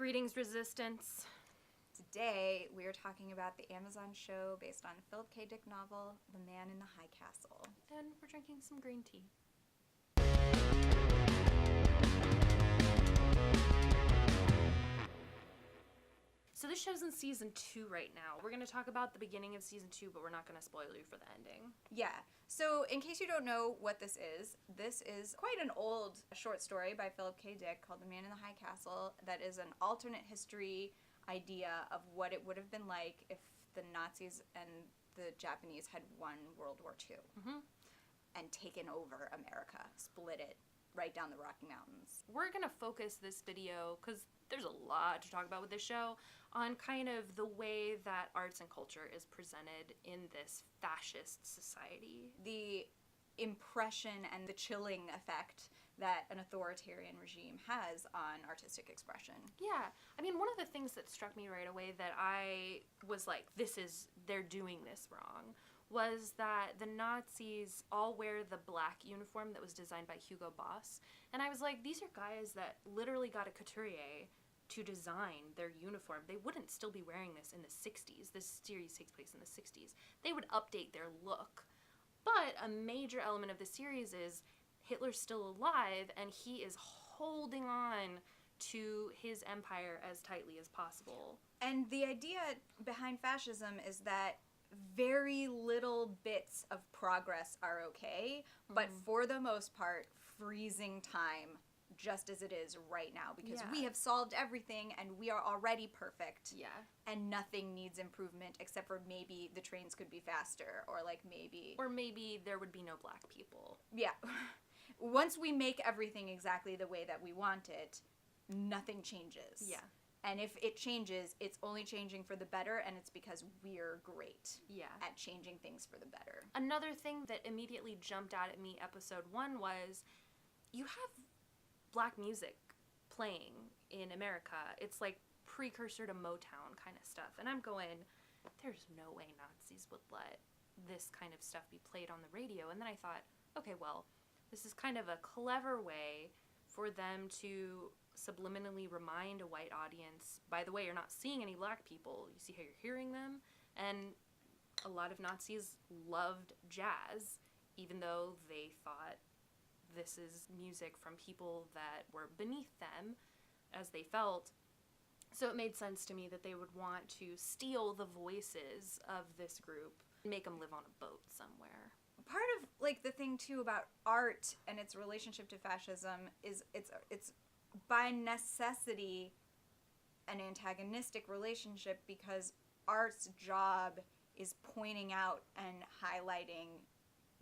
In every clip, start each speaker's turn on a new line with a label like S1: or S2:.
S1: Greetings, Resistance.
S2: Today, we are talking about the Amazon show based on Philip K. Dick novel, The Man in the High Castle.
S1: And we're drinking some green tea. So this show's in season 2 right now. We're going to talk about the beginning of season 2, but we're not going to spoil you for the ending.
S2: Yeah. So in case you don't know what this is quite an old short story by Philip K. Dick called The Man in the High Castle that is an alternate history idea of what it would have been like if the Nazis and the Japanese had won World War II and taken over America, split it right down the Rocky Mountains.
S1: We're going to focus this video, because there's a lot to talk about with this show, on kind of the way that arts and culture is presented in this fascist society.
S2: The impression and the chilling effect that an authoritarian regime has on artistic expression.
S1: Yeah. I mean, one of the things that struck me right away that I was like, they're doing this wrong, was that the Nazis all wear the black uniform that was designed by Hugo Boss. And I was like, these are guys that literally got a couturier to design their uniform. They wouldn't still be wearing this in the 60s. This series takes place in the 60s. They would update their look. But a major element of the series is Hitler's still alive, and he is holding on to his empire as tightly as possible.
S2: And the idea behind fascism is that very little bits of progress are okay, but for the most part, freezing time just as it is right now, because we have solved everything and we are already perfect.
S1: Yeah.
S2: And nothing needs improvement except for maybe the trains could be faster, or maybe
S1: there would be no black people.
S2: Yeah. Once we make everything exactly the way that we want it, nothing changes.
S1: Yeah.
S2: And if it changes, it's only changing for the better, and it's because we're great at changing things for the better.
S1: Another thing that immediately jumped out at me episode 1 was, you have black music playing in America. It's like precursor to Motown kind of stuff. And I'm going, there's no way Nazis would let this kind of stuff be played on the radio. And then I thought, okay, well, this is kind of a clever way for them to subliminally remind a white audience, by the way, you're not seeing any black people, you see how you're hearing them. And a lot of Nazis loved jazz, even though they thought this is music from people that were beneath them, as they felt. So it made sense to me that they would want to steal the voices of this group and make them live on a boat somewhere.
S2: Part of the thing too about art and its relationship to fascism is it's by necessity an antagonistic relationship, because art's job is pointing out and highlighting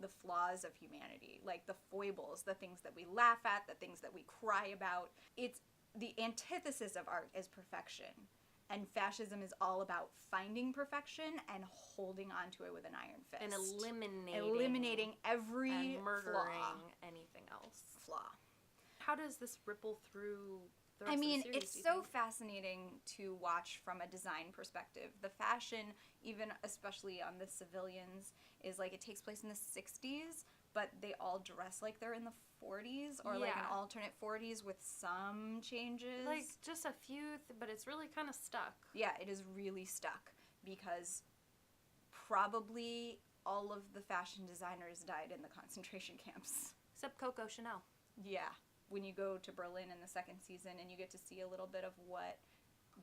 S2: the flaws of humanity, like the foibles, the things that we laugh at, the things that we cry about. It's the antithesis of art is perfection. And fascism is all about finding perfection and holding on to it with an iron fist.
S1: And
S2: eliminating every
S1: and murdering
S2: flaw.
S1: Anything else.
S2: Flaw.
S1: How does this ripple through the rest of the series,
S2: it's so fascinating to watch from a design perspective. The fashion, even especially on the civilians, is like it takes place in the 60s, but they all dress like they're in the 40s, or like an alternate 40s with some changes.
S1: Like just a few, but it's really kind of stuck.
S2: Yeah, it is really stuck, because probably all of the fashion designers died in the concentration camps.
S1: Except Coco Chanel.
S2: Yeah. When you go to Berlin in the second season and you get to see a little bit of what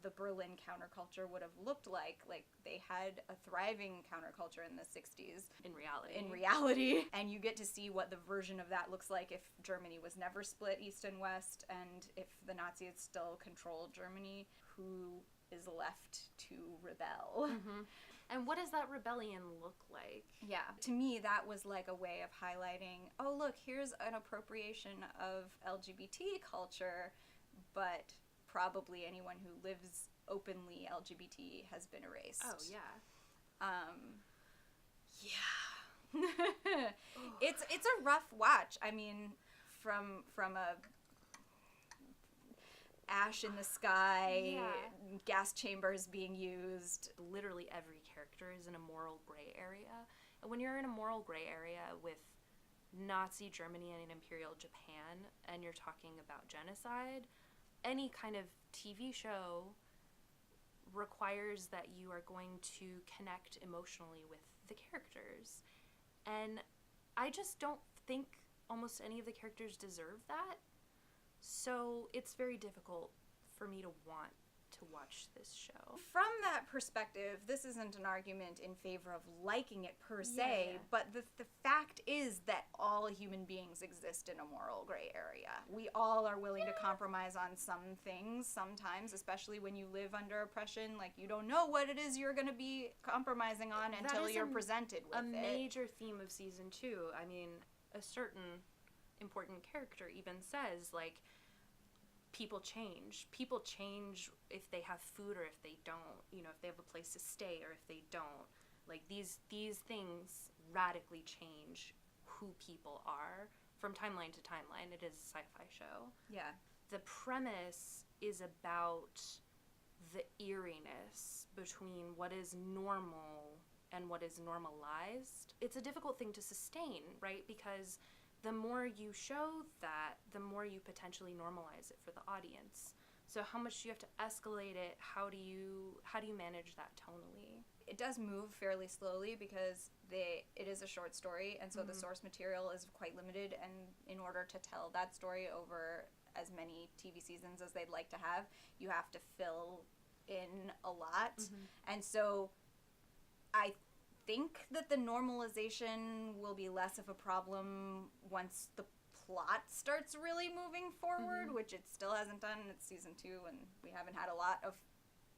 S2: the Berlin counterculture would have looked like they had a thriving counterculture in the 60s.
S1: In
S2: reality. And you get to see what the version of that looks like if Germany was never split east and west, and if the Nazis still controlled Germany, who is left to rebel.
S1: And what does that rebellion look like?
S2: Yeah. To me, that was like a way of highlighting, oh, look, here's an appropriation of LGBT culture, but probably anyone who lives openly LGBT has been erased.
S1: Oh, yeah.
S2: Yeah. It's a rough watch. I mean, from a ash in the sky, gas chambers being used.
S1: Literally every character is in a moral gray area. And when you're in a moral gray area with Nazi Germany and Imperial Japan, and you're talking about genocide, any kind of TV show requires that you are going to connect emotionally with the characters. And I just don't think almost any of the characters deserve that. So it's very difficult for me to want to watch this show.
S2: From that perspective, this isn't an argument in favor of liking it per se, but the fact is that all human beings exist in a moral gray area. We all are willing to compromise on some things sometimes, especially when you live under oppression. Like, you don't know what it is you're going to be compromising on until you're presented with it.
S1: A major theme of season 2. I mean, a certain important character even says, like, people change. People change if they have food or if they don't. You know, if they have a place to stay or if they don't. Like, these things radically change who people are from timeline to timeline. It is a sci-fi show.
S2: Yeah.
S1: The premise is about the eeriness between what is normal and what is normalized. It's a difficult thing to sustain, right? Because the more you show that, the more you potentially normalize it for the audience. So how much do you have to escalate it? How do you manage that tonally?
S2: It does move fairly slowly because it is a short story, and so the source material is quite limited, and in order to tell that story over as many TV seasons as they'd like to have, you have to fill in a lot. And so I think that the normalization will be less of a problem once the plot starts really moving forward, which it still hasn't done. It's season 2, and we haven't had a lot of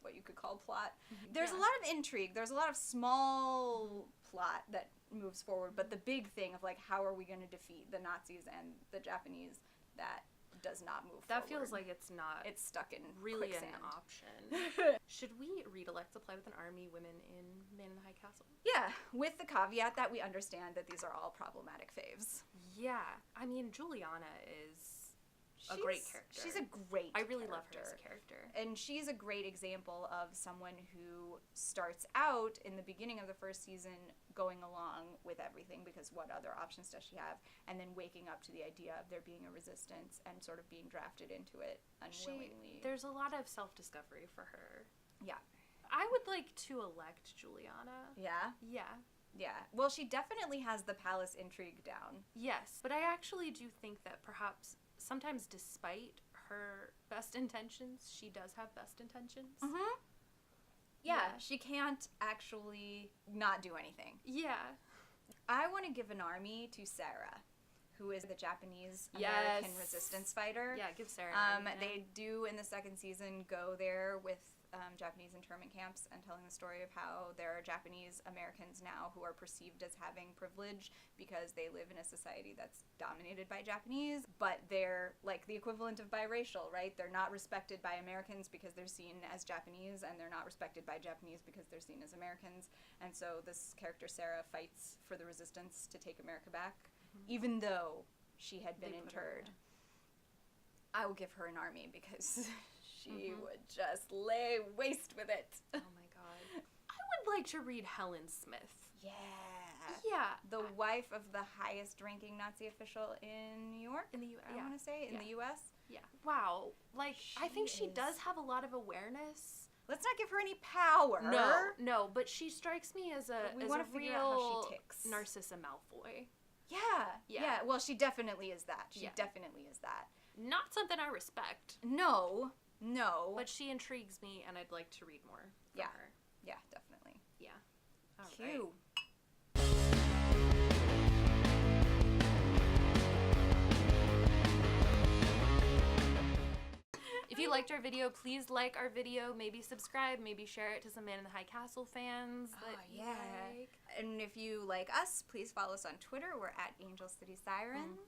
S2: what you could call plot. There's a lot of intrigue. There's a lot of small plot that moves forward, but the big thing of, like, how are we going to defeat the Nazis and the Japanese, that does not move
S1: That
S2: forward.
S1: feels like it's not
S2: It's stuck in
S1: really
S2: quicksand.
S1: an option. Should we read Alexa Play with an Army Women in Man in the High Castle?
S2: Yeah, with the caveat that we understand that these are all problematic faves.
S1: Yeah. I mean, Juliana is a great character.
S2: She's a great
S1: I really love her as a character.
S2: And she's a great example of someone who starts out in the beginning of the first season going along with everything, because what other options does she have? And then waking up to the idea of there being a resistance and sort of being drafted into it unwillingly.
S1: There's a lot of self-discovery for her.
S2: Yeah.
S1: I would like to elect Juliana.
S2: Yeah?
S1: Yeah.
S2: Yeah. Well, she definitely has the palace intrigue down.
S1: Yes. But I actually do think that perhaps sometimes, despite her best intentions, she does have best intentions.
S2: Yeah, she can't actually not do anything.
S1: Yeah.
S2: I want to give an army to Sarah, who is the Japanese American resistance fighter.
S1: Yeah, give Sarah an army.
S2: They do, in the second season, go there with Japanese internment camps and telling the story of how there are Japanese Americans now who are perceived as having privilege because they live in a society that's dominated by Japanese, but they're like the equivalent of biracial, right? They're not respected by Americans because they're seen as Japanese, and they're not respected by Japanese because they're seen as Americans. And so this character, Sarah, fights for the resistance to take America back, even though she had been interred. I will give her an army because she would just lay waste with it.
S1: Oh my god. I would like to read Helen Smith.
S2: Yeah.
S1: Yeah.
S2: The wife of the highest ranking Nazi official in New York?
S1: In the U.S.
S2: I want to say. In the U.S.?
S1: Yeah. Wow. Like, I think she
S2: is-
S1: does have a lot of awareness.
S2: Let's not give her any power.
S1: No, but she strikes me as a
S2: figure out how
S1: real
S2: she ticks.
S1: Narcissa Malfoy.
S2: Yeah. Well, she definitely is that. She definitely is that.
S1: Not something I respect.
S2: No.
S1: But she intrigues me, and I'd like to read more from her.
S2: Yeah, definitely.
S1: Yeah. All
S2: Cute.
S1: If you liked our video, please like our video, maybe subscribe, maybe share it to some Man in the High Castle fans that you like.
S2: And if you like us, please follow us on Twitter. We're at Angel City Sirens.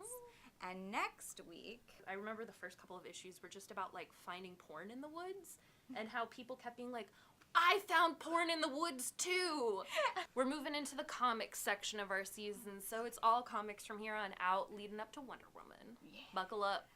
S2: And next week,
S1: I remember the first couple of issues were just about, like, finding porn in the woods, and how people kept being like, I found porn in the woods too! We're moving into the comics section of our season, so it's all comics from here on out, leading up to Wonder Woman.
S2: Yeah.
S1: Buckle up.